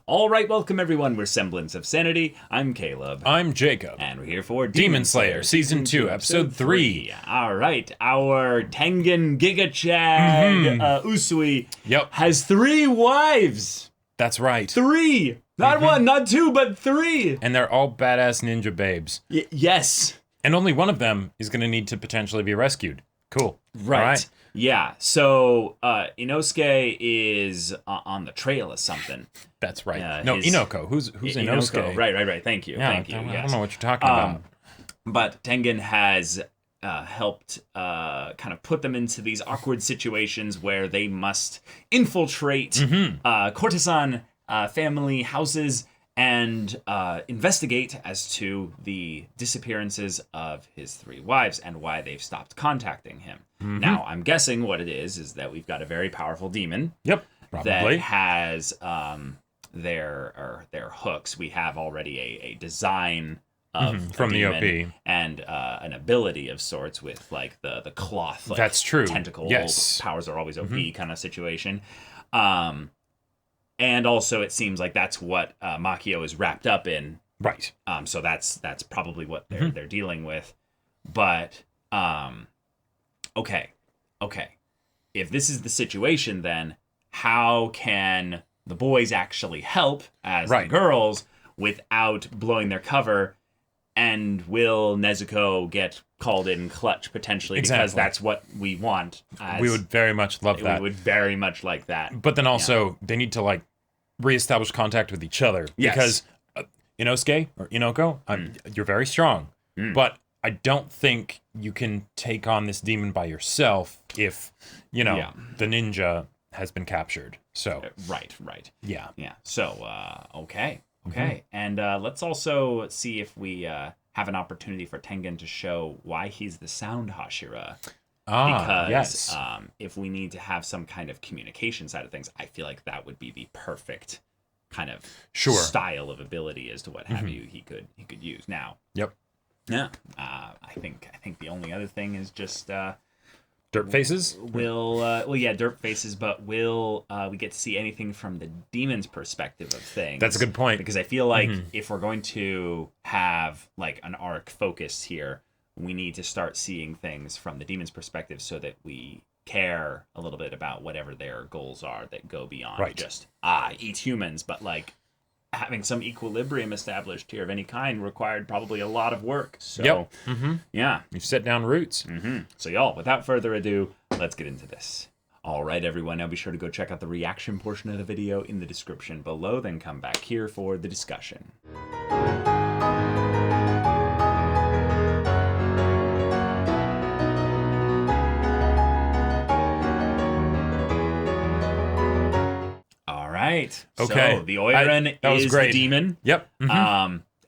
All right, welcome everyone. We're Semblance of Sanity. I'm Caleb. I'm Jacob. And we're here for Demon Slayer, Season 2, Episode 3. All right, our Tengen Giga Chad Usui has 3 wives. That's right. 3! Not 1, not 2, but 3! And they're all badass ninja babes. Yes. And only one of them is going to need to potentially be rescued. Cool. Right. All right. Yeah, so Inosuke is on the trail of something. That's right. Inoko. Who's Inosuke? Right. Thank you. I don't know what you're talking about. But Tengen has helped kind of put them into these awkward situations where they must infiltrate courtesan family houses and investigate as to the disappearances of his 3 wives and why they've stopped contacting him. Now, I'm guessing what it is that we've got a very powerful demon. Yep, probably. That has their hooks. We have already a design of from the OP and an ability of sorts with like the cloth. Like, that's true. Tentacle powers are always OP kind of situation. And also, it seems like that's what Makio is wrapped up in. Right. So that's probably what they're dealing with. But okay. If this is the situation, then how can the boys actually help as the girls without blowing their cover? And will Nezuko get called in clutch potentially? Exactly. Because that's what we want. We would very much love that. We would very much like that. But then also, they need to like reestablish contact with each other. Yes. Because Inosuke or Inoko, you're very strong. But I don't think you can take on this demon by yourself if, the ninja has been captured. So Right. Yeah. So, okay. And let's also see if we have an opportunity for Tengen to show why he's the sound Hashira. Because if we need to have some kind of communication side of things, I feel like that would be the perfect kind of style of ability as to what have you he could use. Now. Yep. Yeah. I think the only other thing is just dirt faces. Dirt faces. But will we get to see anything from the demon's perspective of things? That's a good point. Because I feel like if we're going to have like an arc focus here, we need to start seeing things from the demon's perspective so that we care a little bit about whatever their goals are that go beyond just eat humans, but like having some equilibrium established here of any kind required probably a lot of work. So, You've set down roots. So y'all, without further ado, let's get into this. All right, everyone, now be sure to go check out the reaction portion of the video in the description below, then come back here for the discussion. Right. Okay. So the Oiran is the demon. Yep.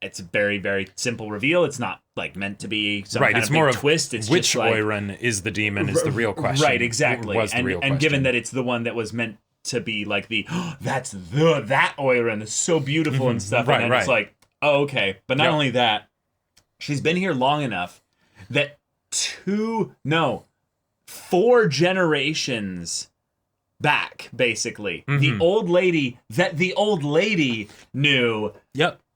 It's a very, very simple reveal. It's not like meant to be some kind it's of more big twist. It's which just like, Oiran is the demon is the real question. Right, exactly. And given that it's the one that was meant to be like that Oiran is so beautiful and stuff. And then it's like, oh, okay. But not only that, she's been here long enough that 4 generations back, basically. The old lady that the old lady knew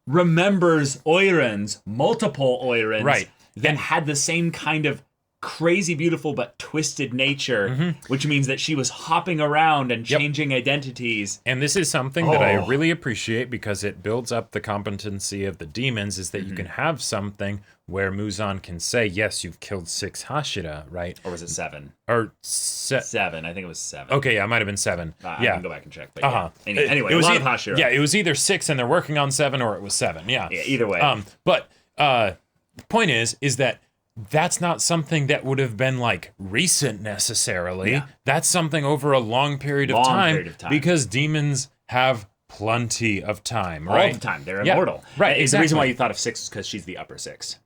remembers Oirans, multiple Oirans, that had the same kind of crazy beautiful but twisted nature, which means that she was hopping around and changing identities. And this is something that I really appreciate because it builds up the competency of the demons, is that you can have something where Muzan can say, yes, you've killed 6 Hashira, right? Or was it 7? Or 7. I think it was 7. Okay, yeah, it might have been 7. I can go back and check. But anyway, it was a lot of Hashira. Yeah, it was either 6 and they're working on 7, or it was 7. Yeah. Either way. But point is that that's not something that would have been like recent necessarily. That's something over a long period of time. Because demons have plenty of time, right? All the time. They're immortal. Right, The reason why you thought of 6 is because she's the upper 6.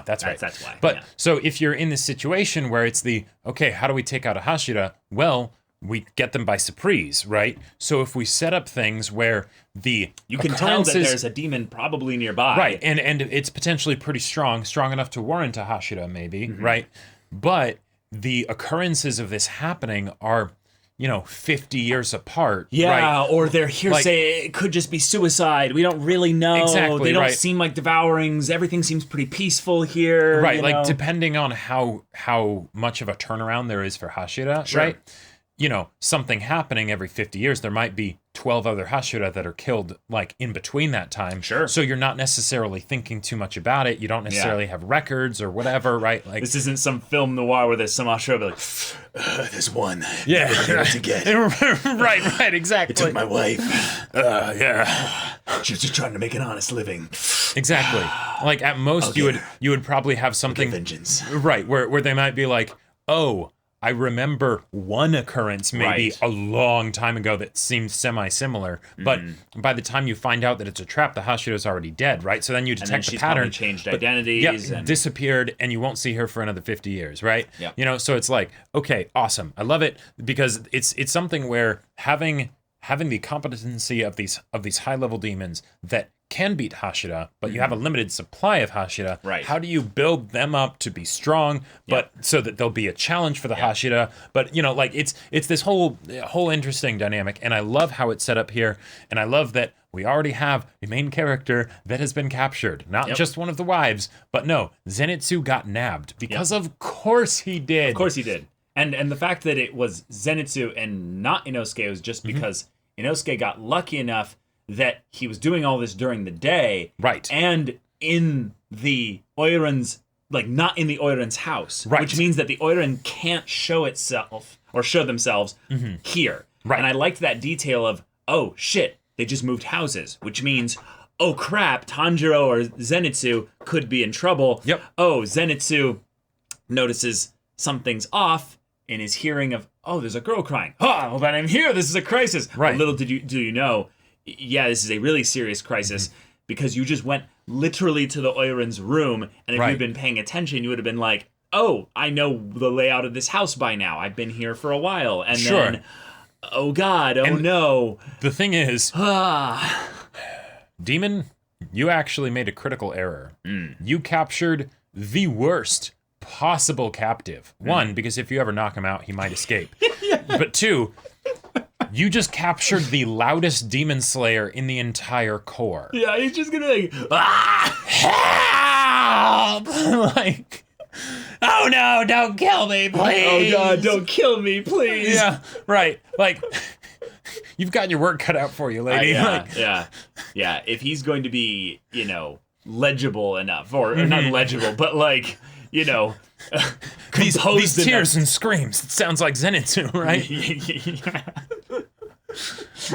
That's right. That's why. But so if you're in this situation where it's how do we take out a Hashira? Well, we get them by surprise, right? So if we set up things where you can tell that there's a demon probably nearby, right? And it's potentially pretty strong enough to warrant a Hashira, maybe, right? But the occurrences of this happening are 50 years apart. Yeah, right? or they're hearsay. It could just be suicide. We don't really know. Exactly, they don't right. seem like devourings. Everything seems pretty peaceful here. Right, like depending on how much of a turnaround there is for Hashira, Sure. right? Something happening every 50 years, there might be 12 other Hashira that are killed, like, in between that time. Sure. So you're not necessarily thinking too much about it. You don't necessarily have records or whatever, right? Like, this isn't some film noir where there's some Hashira be like, there's one. Yeah. To get. right, exactly. It took my wife. Yeah. She was just trying to make an honest living. Exactly. Like, at most, you would probably have something... vengeance. Right, where they might be like, oh... I remember one occurrence maybe a long time ago that seemed semi-similar, but by the time you find out that it's a trap, the Hashira's already dead, right? So then you detect the pattern. Changed identities. Yeah, disappeared, and you won't see her for another 50 years, right? Yeah. So it's like, okay, awesome. I love it because it's something where having the competency of these high-level demons that can beat Hashira, but you have a limited supply of Hashira. Right. How do you build them up to be strong, but so that they'll be a challenge for the Hashira? But it's this whole interesting dynamic, and I love how it's set up here, and I love that we already have a main character that has been captured, not just one of the wives, but no, Zenitsu got nabbed because of course he did. Of course he did. And the fact that it was Zenitsu and not Inosuke was just because Inosuke got lucky enough that he was doing all this during the day. Right. And in the Oiran's, like, not in the Oiran's house. Right. Which means that the Oiran can't show itself or show themselves here. Right. And I liked that detail of, oh, shit, they just moved houses. Which means, oh, crap, Tanjiro or Zenitsu could be in trouble. Yep. Oh, Zenitsu notices something's off in his hearing of, oh, there's a girl crying. Oh, well, then I'm here. This is a crisis. Right. Little do you know, yeah, this is a really serious crisis because you just went literally to the Oiran's room, and if you'd been paying attention, you would have been like, oh, I know the layout of this house by now. I've been here for a while. And then, oh God, oh no. The thing is, Demon, you actually made a critical error. You captured the worst possible captive. One, because if you ever knock him out, he might escape. But two, you just captured the loudest demon slayer in the entire core. Yeah, he's just gonna be like, help! Like, oh no, don't kill me, please! Oh God, don't kill me, please! Yeah, right. Like, you've got your work cut out for you, lady. Yeah. If he's going to be, legible enough, or not legible, but like, these tears and screams. It sounds like Zenitsu, right?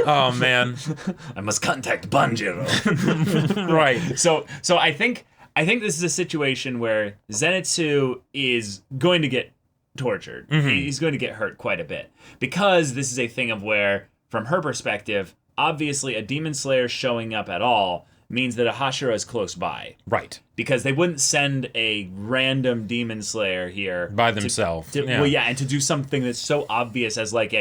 Oh man, I must contact Banjiro. Right. So I think this is a situation where Zenitsu is going to get tortured. He's going to get hurt quite a bit because this is a thing of where, from her perspective, obviously a demon slayer showing up at all means that a Hashira is close by. Right. Because they wouldn't send a random demon slayer here by themselves. And to do something that's so obvious as like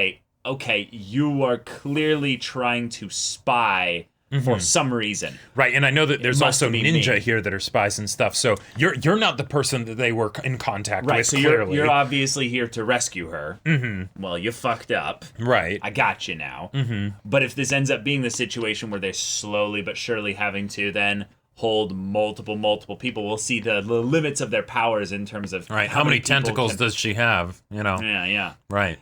okay, you are clearly trying to spy for some reason. Right, and I know that there's also ninja me. here that are spies and stuff, so you're not the person that they were in contact with, so clearly. You're obviously here to rescue her. Well, you fucked up. Right. I got you now. But if this ends up being the situation where they're slowly but surely having to then hold multiple people, we'll see the limits of their powers in terms of how many tentacles does she have, Yeah. Right.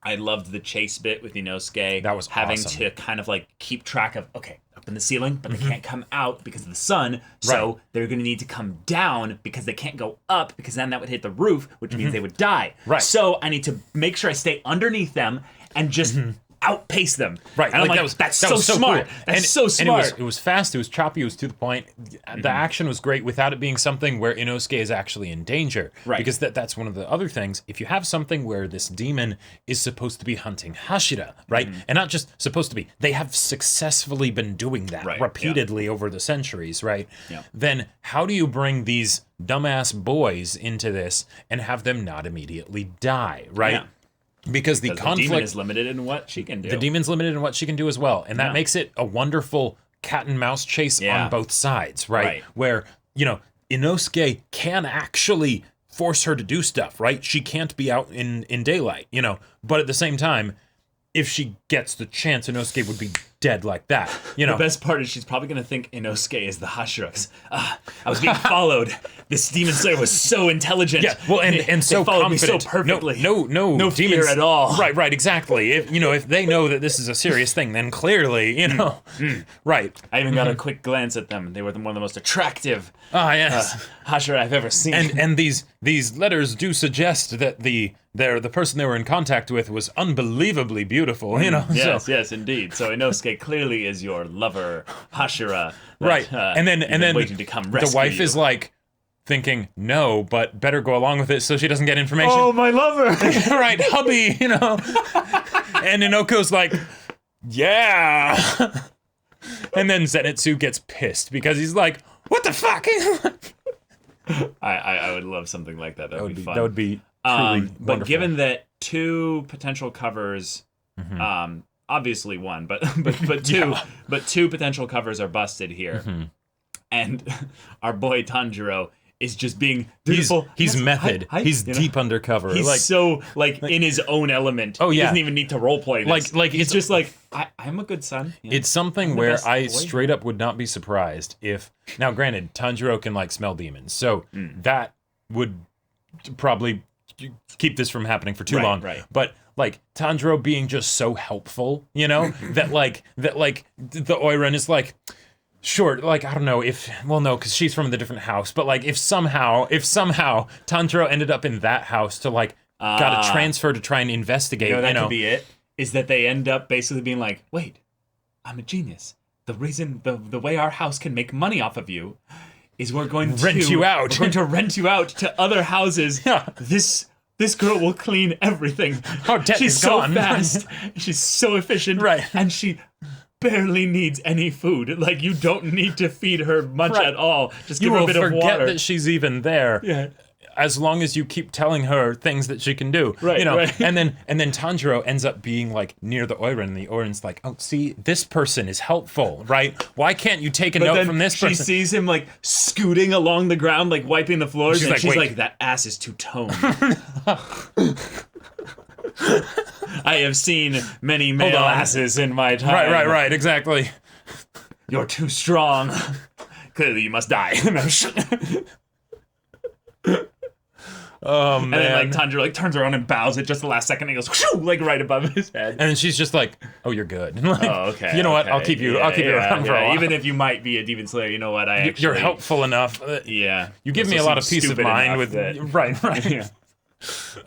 I loved the chase bit with Inosuke. That was having awesome. to kind of like keep track of, okay, up in the ceiling, but they can't come out because of the sun. So they're going to need to come down because they can't go up because then that would hit the roof, which means they would die. Right. So I need to make sure I stay underneath them and just outpace them. Right. And I'm like, that's so smart. Cool. That's so smart. And it was fast, it was choppy, it was to the point. The action was great without it being something where Inosuke is actually in danger. Right. Because that's one of the other things. If you have something where this demon is supposed to be hunting Hashira, right? And not just supposed to be, they have successfully been doing that repeatedly over the centuries, right? Yeah. Then how do you bring these dumbass boys into this and have them not immediately die, right? Yeah. Because the conflict, the demon is limited in what she can do. The demon's limited in what she can do as well. And that makes it a wonderful cat and mouse chase on both sides, right? Where, Inosuke can actually force her to do stuff, right? She can't be out in daylight, But at the same time, if she gets the chance, Inosuke would be dead like that, The best part is she's probably going to think Inosuke is the Hashira. I was being followed. This demon slayer was so intelligent. Yeah, well, and so followed confident. Me so perfectly. No fear at all. Right, exactly. If they know that this is a serious thing, then clearly, right. I even got a quick glance at them. They were one of the most attractive yes. Hashira I've ever seen. And these letters do suggest that the person they were in contact with was unbelievably beautiful, Yes, indeed. So Inosuke clearly is your lover, Hashira. That, right, and then waiting to come the wife is like thinking, no, but better go along with it so she doesn't get information. Oh, my lover! Right, hubby, And Inoko's like, yeah. And then Zenitsu gets pissed because he's like, what the fuck? I would love something like that. That would be fun. That would be truly but wonderful. Given that 2 potential covers, obviously one, but two potential covers are busted here, and our boy Tanjiro is just being dutiful. He's method. He's deep undercover. He's so in his own element. Oh yeah, he doesn't even need to roleplay this. Like he's just like I'm a good son. It's something where I straight up would not be surprised if. Now, granted, Tanjiro can smell demons, so that would probably keep this from happening for too long. Right. But Tanjiro being just so helpful, that the Oiran is like. Sure, I don't know no, because she's from a different house, but if somehow Tanjiro ended up in that house to got a transfer to try and investigate, that could be it, is that they end up basically being like, wait, I'm a genius. The reason, the way our house can make money off of you is we're going to rent you out. We're going to rent you out to other houses. Yeah. This girl will clean everything. Our debt She's is so gone. fast. She's so efficient. Right. And she barely needs any food. You don't need to feed her much at all. Just give her a bit of water. You will forget that she's even there. Yeah. As long as you keep telling her things that she can do. Right. Right. And then Tanjiro ends up being near the Oiran, and the Oiran's like, oh, see, this person is helpful, right? Why can't you take a note from this person? She sees him scooting along the ground, wiping the floors, and she's wait. like, that ass is too toned. I have seen many male asses in my time. Right, exactly. You're too strong. Clearly you must die. Oh, man. And then Tanjiro turns around and bows at just the last second and goes whoosh, right above his head. And then she's just like, oh, you're good. Oh, okay. You know what? I'll keep you around for a while. Even if you might be a demon slayer, you know what? You're helpful enough. Yeah. You give me a lot of peace of mind with that. Right. Yeah.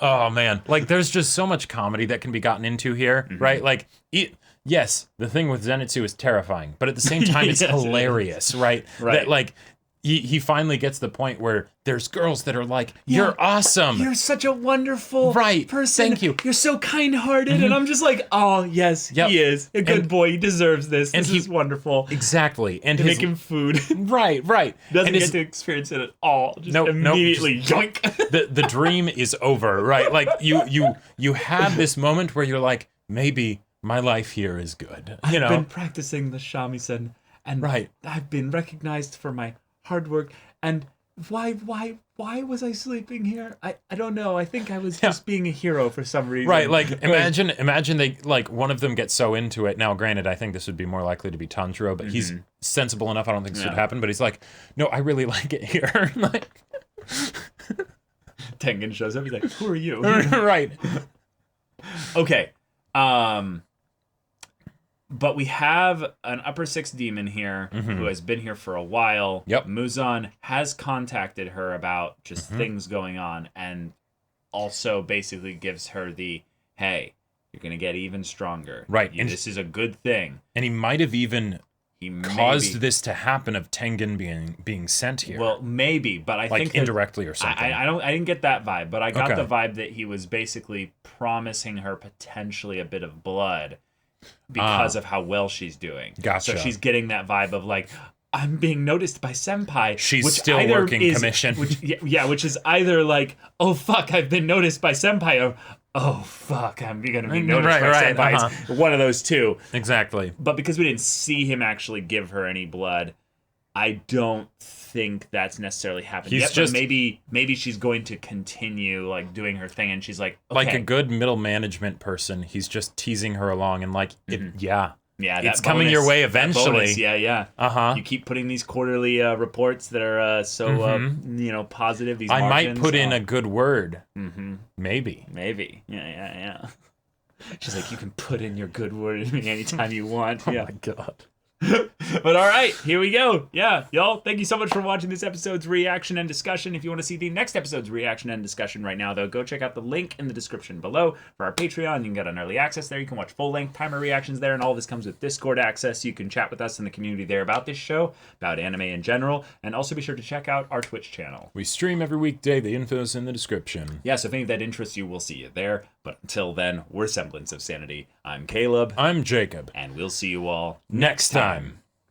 Oh man, there's just so much comedy that can be gotten into here, right? Yes, the thing with Zenitsu is terrifying, but at the same time, it's hilarious, right? That he finally gets the point where there's girls that are like, "You're awesome. You're such a wonderful person. Thank you. You're so kind-hearted." And I'm just like, "Oh yes, he is a good boy. He deserves this. This is wonderful." Exactly. And make him food. Right. Doesn't get to experience it at all. Just immediately yoink. The dream is over, right? You have this moment where you're like, maybe my life here is good. I've been practicing the shamisen, and I've been recognized for my hard work. And why was I sleeping here? I don't know. I think I was just being a hero for some reason. Right, imagine they one of them gets so into it. Now, granted, I think this would be more likely to be Tanjiro, but he's sensible enough. I don't think this would happen. But he's like, no, I really like it here. Tengen shows up. He's like, who are you? Right. Okay. But we have an upper 6 demon here who has been here for a while. Yep. Muzan has contacted her about just things going on, and also basically gives her the, hey, you're going to get even stronger. Right. And this is a good thing. And he might have even caused this to happen of Tengen being sent here. Well, maybe, but I think indirectly or something. I didn't get that vibe, but I got the vibe that he was basically promising her potentially a bit of blood because of how well she's doing. Gotcha. So she's getting that vibe of I'm being noticed by senpai. She's still working commission. Which is either oh fuck, I've been noticed by senpai, or oh fuck, I'm gonna be noticed by senpai. It's one of those two. Exactly. But because we didn't see him actually give her any blood, I don't think that's necessarily happened yet, just but maybe she's going to continue like doing her thing, and she's like, okay. Like a good middle management person, he's just teasing her along and like, yeah, it's coming your way eventually. Yeah. You keep putting these quarterly reports that are positive. These I margins. might put in a good word. Maybe. Yeah. She's like, you can put in your good word in me anytime you want. Oh my God. But all right, here we go. Yeah, y'all, thank you so much for watching this episode's reaction and discussion. If you want to see the next episode's reaction and discussion right now, though, go check out the link in the description below for our Patreon. You can get an early access there. You can watch full-length timer reactions there, and all this comes with Discord access. You can chat with us in the community there about this show, about anime in general, and also be sure to check out our Twitch channel. We stream every weekday. The info's in the description. Yeah, so if any of that interests you, we'll see you there. But until then, we're Semblance of Sanity. I'm Caleb. I'm Jacob. And we'll see you all next time.